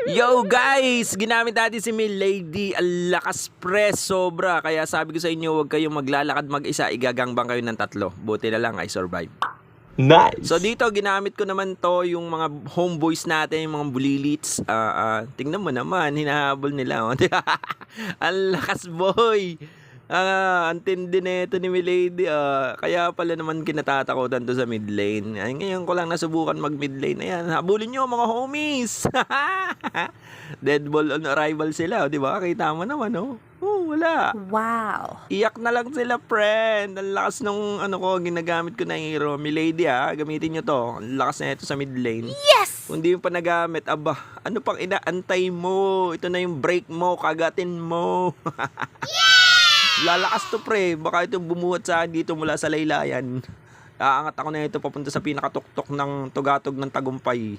Yo guys! Ginamit natin si Milady. Ang lakas press sobra. Kaya sabi ko sa inyo, huwag kayong maglalakad mag-isa. Igagangbang kayo ng 3. Buti na lang I survive. Nice. So dito, ginamit ko naman to yung mga homeboys natin, yung mga bulilits. Tingnan mo naman, hinahabol nila. Oh. Ang lakas boy! Ang tindi na ito ni Milady. Kaya pala naman kinatatakutan to sa mid lane. Ay, ngayon ko lang nasubukan mag mid lane. Ayan, habulin nyo mga homies. Dead ball on arrival sila. Di ba? Kita mo naman, oh. Wala. Wow. Iyak na lang sila, friend. Ang lakas nung ginagamit ko na hero. Milady, gamitin nyo to. Ang lakas na ito sa mid lane. Yes! Kung di mo pa nagamit, ano pang inaantay mo? Ito na yung break mo, kagatin mo. Lalakas to, pre. Baka ito bumuhat sa akin dito mula sa laylayan. Aangat ako na ito papunta sa pinakatuktok ng tugatog ng tagumpay.